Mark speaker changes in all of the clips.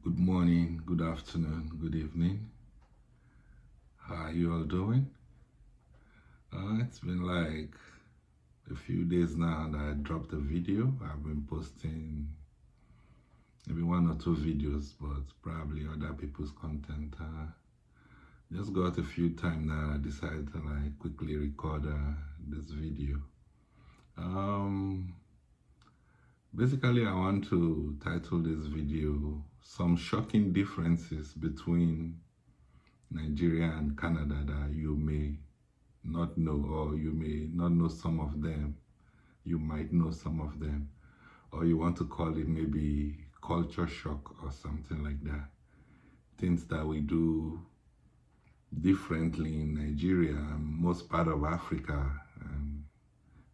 Speaker 1: Good morning, good afternoon, good evening. How are you all doing? It's been like a few days now that I dropped a video. I've been posting maybe one or two videos, but probably other people's content. Just got a few time now. I decided to like quickly record this video. Basically, I want to title this video "Some Shocking Differences Between Nigeria and Canada That You May Not Know, or you may not know some of them, you might know some of them, or you want to call it maybe culture shock or something like that. Things that we do differently in Nigeria and most part of Africa, and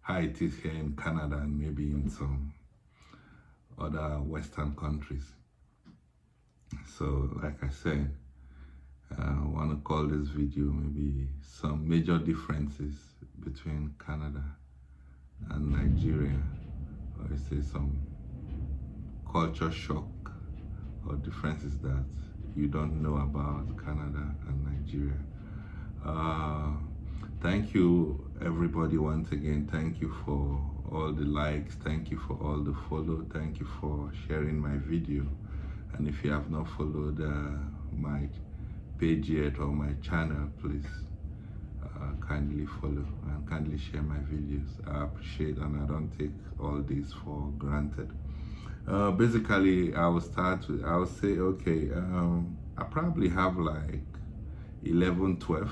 Speaker 1: how it is here in Canada and maybe in some other Western countries. So, like I said, I want to call this video maybe some major differences between Canada and Nigeria, or I say some culture shock or differences that you don't know about Canada and Nigeria. Thank you everybody once again. Thank you for all the likes, thank you for all the follow, thank you for sharing my video. And if you have not followed my page yet or my channel, please kindly follow and kindly share my videos. I appreciate and I don't take all this for granted. Basically, I will say, okay, I probably have like 11, 12.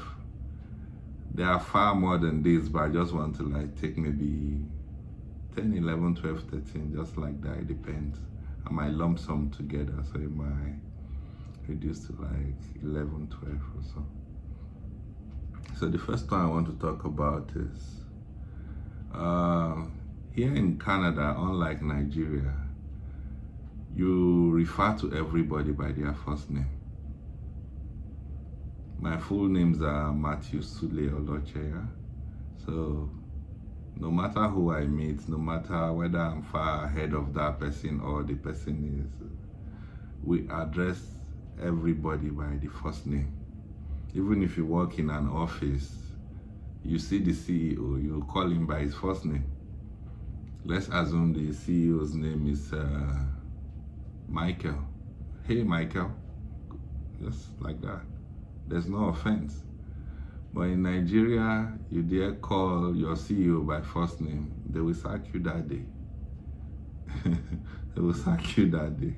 Speaker 1: There are far more than this, but I just want to like take maybe 10, 11, 12, 13, just like that. It depends. I might lump some together, so it might reduce to like 11, 12 or so. So the first one I want to talk about is here in Canada, unlike Nigeria, you refer to everybody by their first name. My full names are Matthew Sule Olocheya. So no matter who I meet, no matter whether I'm far ahead of that person or the person is, we address everybody by the first name. Even if you work in an office, you see the CEO, you call him by his first name. Let's assume the CEO's name is Michael. Hey, Michael. Just like that. There's no offense. But in Nigeria, you dare call your CEO by first name, they will sack you that day. They will sack you that day.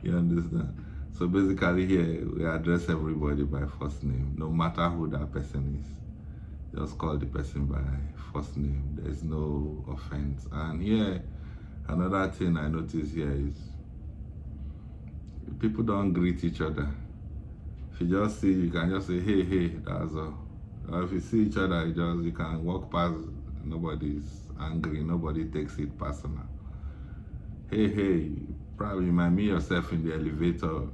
Speaker 1: You understand? So basically here, we address everybody by first name, no matter who that person is. Just call the person by first name. There's no offense. And here, another thing I notice here is people don't greet each other. If you just see, you can just say, hey, hey, that's all. Or if you see each other, you can walk past, nobody's angry, nobody takes it personal. Hey, hey, probably you might meet yourself in the elevator,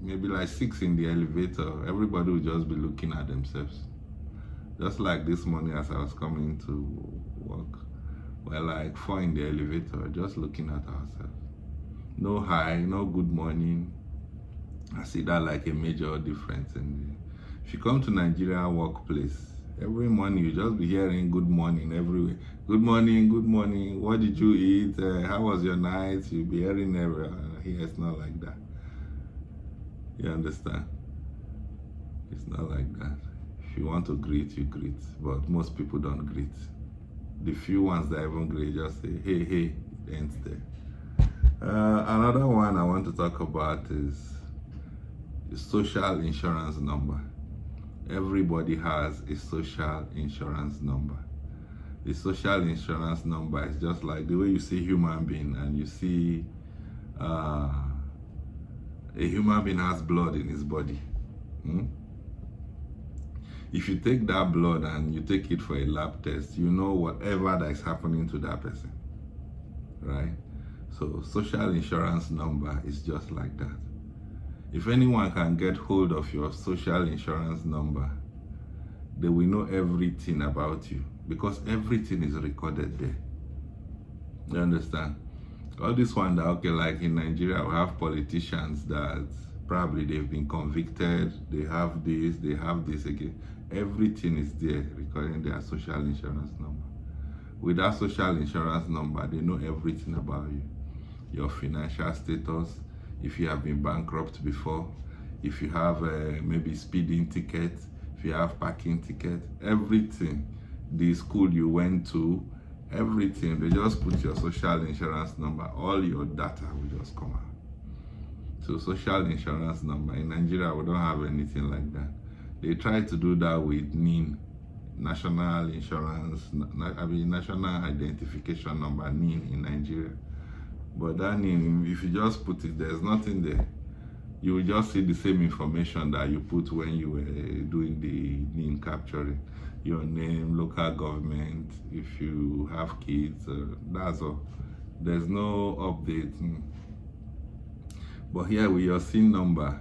Speaker 1: maybe like 6 in the elevator, everybody will just be looking at themselves. Just like this morning as I was coming to work, we're like 4 in the elevator, just looking at ourselves. No hi, no good morning. I see that like a major difference. If you come to Nigeria workplace, every morning you just be hearing good morning everywhere. Good morning, good morning. What did you eat? How was your night? You'll be hearing everywhere. Here it's not like that. You understand? It's not like that. If you want to greet, you greet. But most people don't greet. The few ones that even greet just say, hey, hey, it ends there. Another one I want to talk about is the social insurance number. Everybody has a social insurance number. The social insurance number is just like the way you see human being and you see a human being has blood in his body. If you take that blood and you take it for a lab test, you know whatever that is happening to that person, right? So social insurance number is just like that. If anyone can get hold of your social insurance number, they will know everything about you because everything is recorded there. You understand? All this one that, okay, like in Nigeria, we have politicians that Probably they've been convicted, they have this again. Everything is there recording their social insurance number. With that social insurance number, they know everything about you. Your financial status, if you have been bankrupt before, if you have maybe speeding ticket, if you have parking ticket, everything, the school you went to, everything. They just put your social insurance number, all your data will just come out. So social insurance number, in Nigeria we don't have anything like that. They try to do that with NIN, national insurance, national identification number, NIN, in Nigeria. But that NIN, if you just put it, there's nothing there. You will just see the same information that you put when you were doing the NIN capturing. Your name, local government, if you have kids, that's all. There's no update. But here with your SIN number,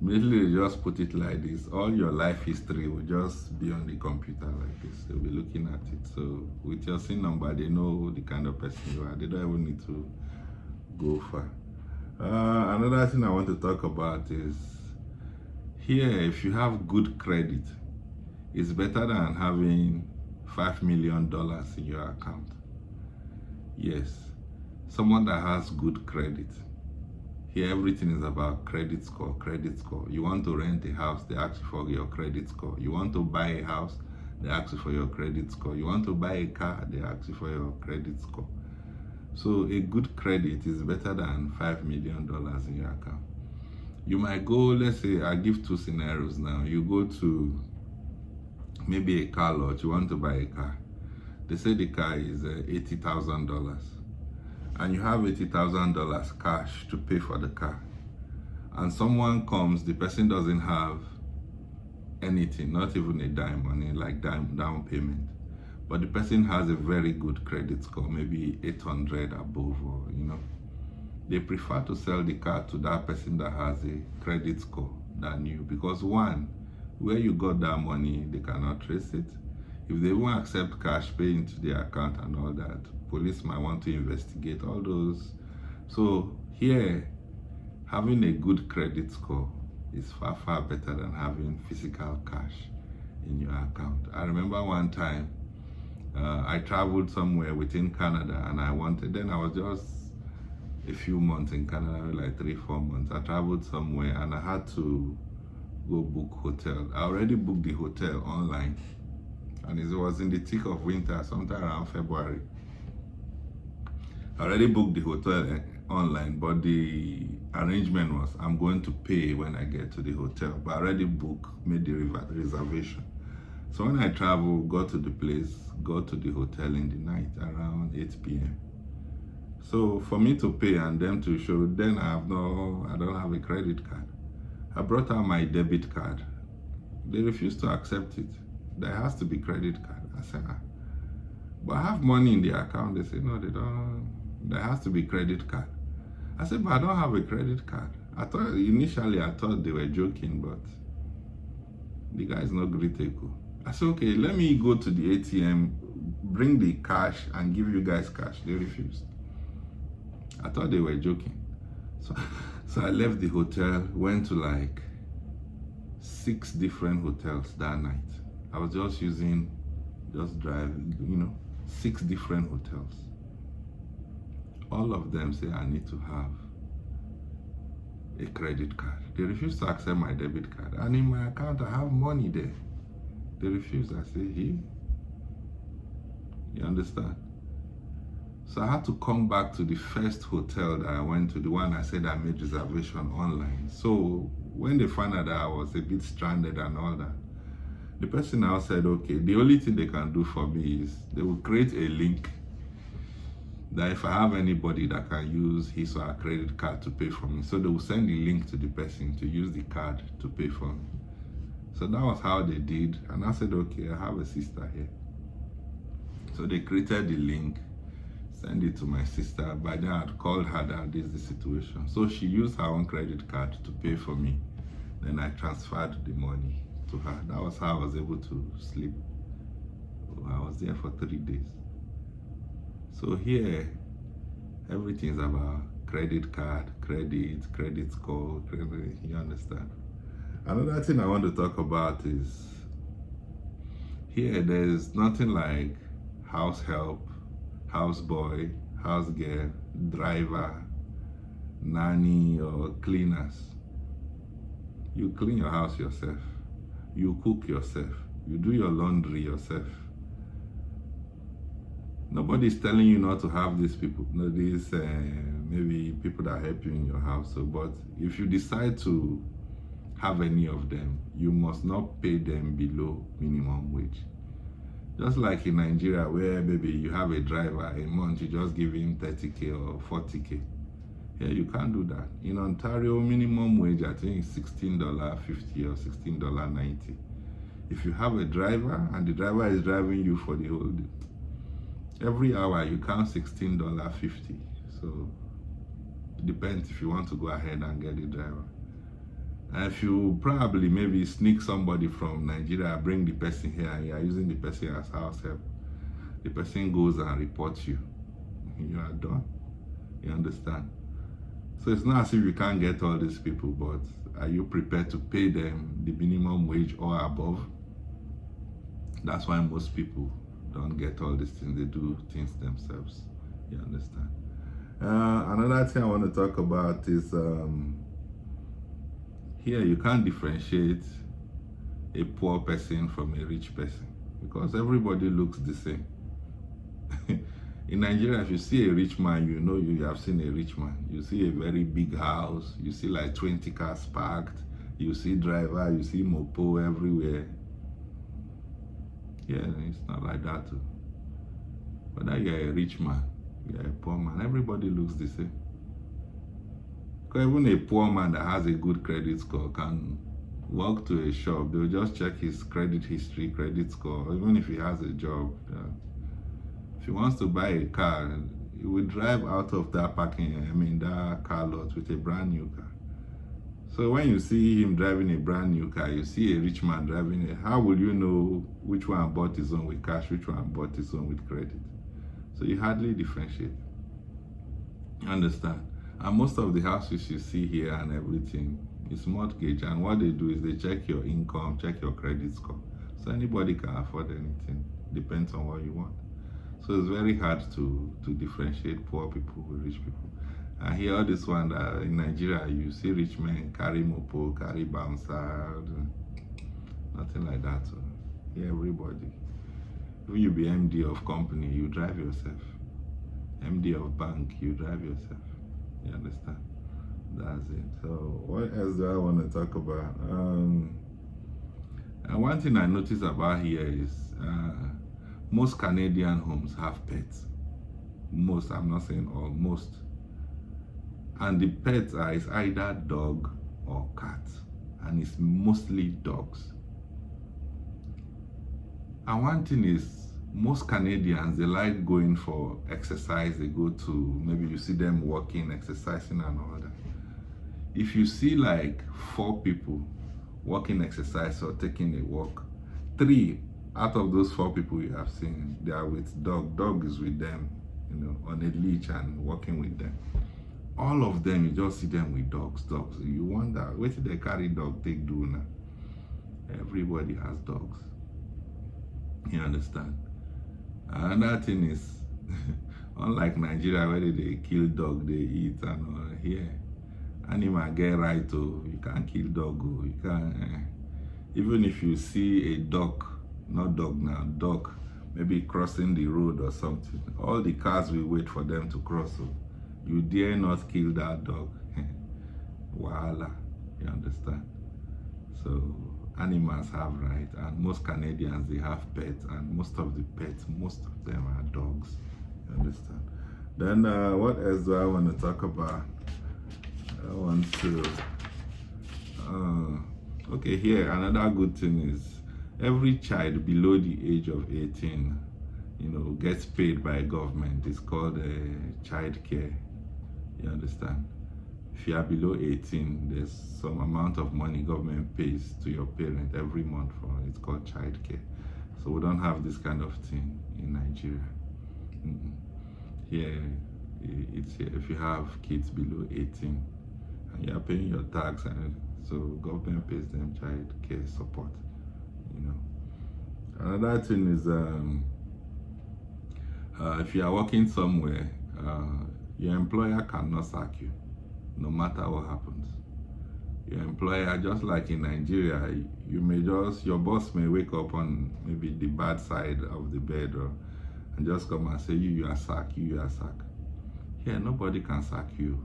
Speaker 1: immediately you just put it like this. All your life history will just be on the computer like this. They'll be looking at it. So with your SIN number, they know the kind of person you are. They don't even need to go far. Another thing I want to talk about is here, if you have good credit, it's better than having $5 million in your account. Yes, someone that has good credit. Here, everything is about credit score, credit score. You want to rent a house, they ask you for your credit score. You want to buy a house, they ask you for your credit score. You want to buy a car, they ask you for your credit score. So a good credit is better than $5 million in your account. You might go, let's say, I give two scenarios now. You go to maybe a car lot, you want to buy a car. They say the car is $80,000. And you have $80,000 cash to pay for the car, and someone comes, the person doesn't have anything, not even a dime money, like down payment, but the person has a very good credit score, maybe 800 above, or they prefer to sell the car to that person that has a credit score than you, because one, where you got that money, they cannot trace it. If they won't accept cash, pay into their account and all that, police might want to investigate all those. So here, having a good credit score is far, far better than having physical cash in your account. I remember one time, I traveled somewhere within Canada, and I was just a few months in Canada, like 3-4 months. I traveled somewhere and I had to go book hotel. I already booked the hotel online, and it was in the thick of winter, sometime around February. I already booked the hotel online, but the arrangement was I'm going to pay when I get to the hotel. But I already made the reservation. So when I traveled, got to the place, got to the hotel in the night around 8 p.m. So for me to pay and them to show, then I don't have a credit card. I brought out my debit card. They refused to accept it. There has to be credit card. I said, but I have money in the account. They say, no, they don't. There has to be credit card. I said, but I don't have a credit card. Initially I thought they were joking, but the guy is not critical. I said, okay, let me go to the ATM, bring the cash and give you guys cash. They refused. I thought they were joking. So I left the hotel, went to like 6 different hotels that night. I was just driving, 6 different hotels. All of them say I need to have a credit card. They refuse to accept my debit card. And in my account, I have money there. They refuse. I say, here. You understand? So I had to come back to the first hotel that I went to, the one I said I made reservation online. So when they found out that I was a bit stranded and all that, the person now said, okay, the only thing they can do for me is they will create a link that if I have anybody that can use his or her credit card to pay for me, so they will send the link to the person to use the card to pay for me. So that was how they did. And I said, okay, I have a sister here. So they created the link, send it to my sister. By then I'd called her that this is the situation. So she used her own credit card to pay for me. Then I transferred the money to her. That was how I was able to sleep. I was there for 3 days. So here, everything is about credit card, credit score, credit, you understand? Another thing I want to talk about is here there's nothing like house help, house boy, house girl, driver, nanny, or cleaners. You clean your house yourself, you cook yourself, you do your laundry yourself. Nobody's telling you not to have these people, these maybe people that help you in your house. So, but if you decide to have any of them, you must not pay them below minimum wage. Just like in Nigeria, where maybe you have a driver, a month you just give him 30k or 40k. Here you can't do that. In Ontario, minimum wage I think is $16.50 or $16.90. If you have a driver and the driver is driving you for the whole day, every hour you count $16.50. So it depends if you want to go ahead and get the driver. And if you probably maybe sneak somebody from Nigeria, bring the person here, and you are using the person as house help, the person goes and reports you. You are done. You understand? So it's not as if you can't get all these people, but are you prepared to pay them the minimum wage or above? That's why most people don't get all these things. They do things themselves. You understand? Another thing I want to talk about is here you can't differentiate a poor person from a rich person because everybody looks the same. In Nigeria, if you see a rich man, you know you have seen a rich man. You see a very big house, you see like 20 cars parked, you see driver, you see mopo everywhere. Yeah, it's not like that too. Whether you're a rich man, you're a poor man, everybody looks the same. Because even a poor man that has a good credit score can walk to a shop, they'll just check his credit history, credit score, even if he has a job. If he wants to buy a car, he will drive out of that that car lot with a brand new car. So when you see him driving a brand new car, you see a rich man driving it, how will you know which one bought his own with cash, which one bought his own with credit? So you hardly differentiate. Understand? And most of the houses you see here and everything is mortgage, and what they do is they check your income, check your credit score. So anybody can afford anything, depends on what you want. So it's very hard to differentiate poor people with rich people. And here all this one that in Nigeria you see rich men carry mopo, carry bouncer, nothing like that. So here everybody, if you be MD of company, you drive yourself. MD of bank, you drive yourself. You understand? That's it. So what else do I want to talk about? And one thing I noticed about here is most Canadian homes have pets. Most, I'm not saying all, most. And the pets is either dog or cat. And it's mostly dogs. And one thing is, most Canadians, they like going for exercise. They go to, maybe you see them walking, exercising and all that. If you see like 4 people walking, exercise or taking a walk, 3 out of those 4 people you have seen, they are with dog. Dog is with them, on a leash and walking with them. All of them, you just see them with dogs. You wonder, where did they carry dog take do now? Everybody has dogs. You understand? Another thing is, unlike Nigeria where they kill dog, they eat and all, here, animal get right, oh, you can't kill dog, oh, you can't, even if you see a duck, not dog now, duck, maybe crossing the road or something, all the cars will wait for them to cross, so you dare not kill that dog. Voila, you understand? So animals have rights, and most Canadians, they have pets, and most of the pets, most of them are dogs. You understand? Then what else do I want to talk about? I want to okay, here another good thing is every child below the age of 18 gets paid by government. It's called child care. You understand? If you are below 18, there's some amount of money government pays to your parent every month for it. It's called child care. So we don't have this kind of thing in Nigeria. Here, It's here if you have kids below 18 and you are paying your tax, and so government pays them child care support. Another thing is if you are working somewhere, your employer cannot sack you no matter what happens. Your employer, just like in Nigeria, your boss may wake up on maybe the bad side of the bed, and just come and say you are sacked, you are sacked. Here, nobody can sack you.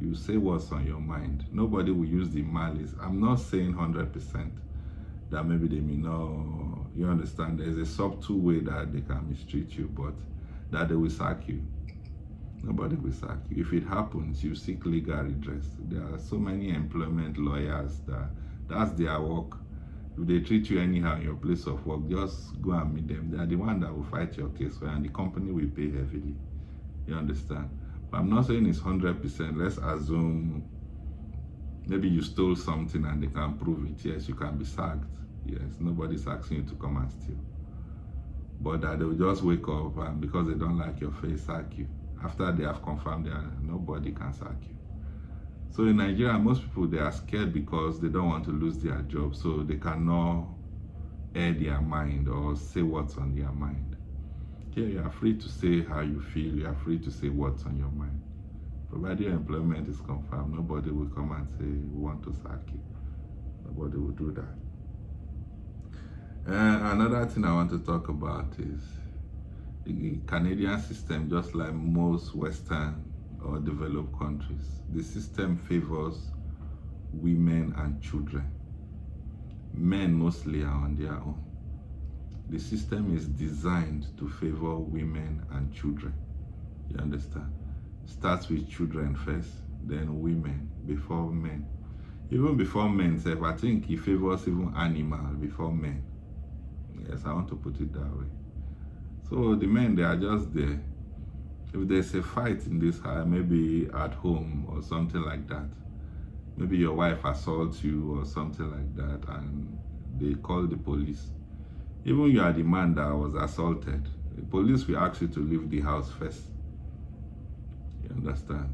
Speaker 1: You say what's on your mind. Nobody will use the malice. I'm not saying 100% that maybe they may not, you understand, there's a subtle way that they can mistreat you, but that they will sack you. Nobody will sack you. If it happens, you seek legal redress. There are so many employment lawyers that's their work. If they treat you anyhow in your place of work, just go and meet them. They are the one that will fight your case for you, and the company will pay heavily. You understand? But I'm not saying it's 100%. Let's assume maybe you stole something and they can prove it. Yes, you can be sacked. Yes, nobody's asking you to come and steal. But that they will just wake up and because they don't like your face, sack you. After they have confirmed that nobody can sack you. So in Nigeria, most people, they are scared because they don't want to lose their job. So they cannot air their mind or say what's on their mind. Here, you are free to say how you feel. You are free to say what's on your mind. Provided your employment is confirmed, nobody will come and say, we want to sack you. Nobody will do that. Another thing I want to talk about is the Canadian system. Just like most Western or developed countries, the system favors women and children. Men mostly are on their own. The system is designed to favor women and children. You understand? Starts with children first, then women, before men. Even before men, I think it favors even animals before men. Yes, I want to put it that way. So the men, they are just there. If there's a fight in this house, maybe at home or something like that, maybe your wife assaults you or something like that, and they call the police. Even you are the man that was assaulted, the police will ask you to leave the house first. You understand?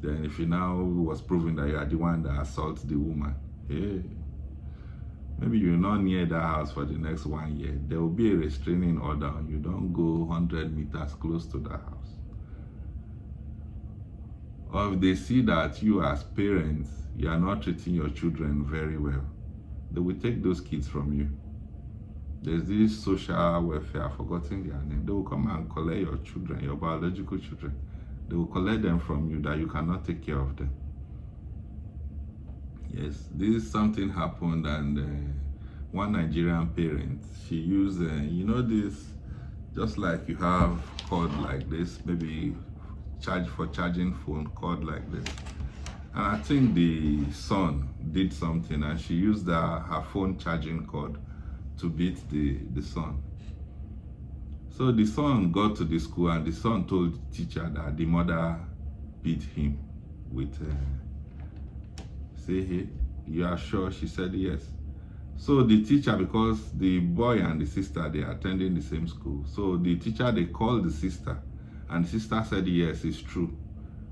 Speaker 1: Then if you now was proven that you are the one that assaulted the woman, hey, maybe you're not near that house for the next 1 year. There will be a restraining order on you. Don't go 100 meters close to that house. Or if they see that you as parents, you are not treating your children very well, they will take those kids from you. There's this social welfare, I've forgotten their name. They will come and collect your children, your biological children. They will collect them from you that you cannot take care of them. Yes, this something happened, and one Nigerian parent, she used, this, just like you have cord like this, maybe charging phone cord like this. And I think the son did something, and she used her phone charging cord to beat the son. So the son got to the school, and the son told the teacher that the mother beat him with say, hey, you are sure? She said yes. So the teacher, because the boy and the sister, they are attending the same school, so the teacher, they called the sister, and the sister said yes, it's true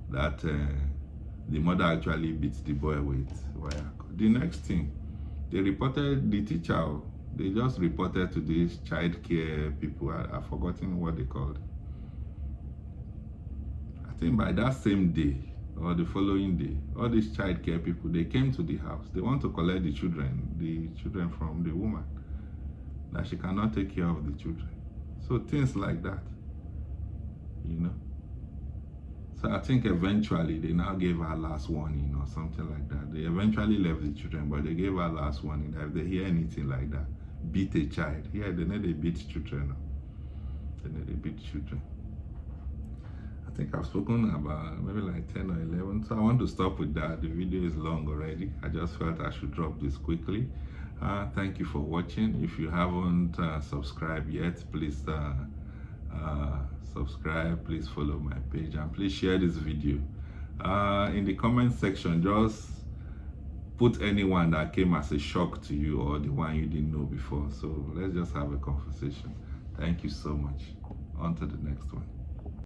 Speaker 1: that the mother actually beat the boy with wire. The next thing, they reported the teacher. They just reported to these child care people. I've forgotten what they called. I think by that same day or the following day, all these child care people, they came to the house. They want to collect the children from the woman, that she cannot take care of the children. So things like that, So I think eventually they now gave her last warning or something like that. They eventually left the children, but they gave her last warning that if they hear anything like that, beat a child. Here, they know they beat children. They know they beat children. I think I've spoken about maybe like 10 or 11, so I want to stop with that. The video is long already. I just felt I should drop this quickly. Thank you for watching. If you haven't subscribed yet, please subscribe, please follow my page, and please share this video. In the comment section, just put anyone that came as a shock to you or the one you didn't know before. So let's just have a conversation. Thank you so much. On to the next one.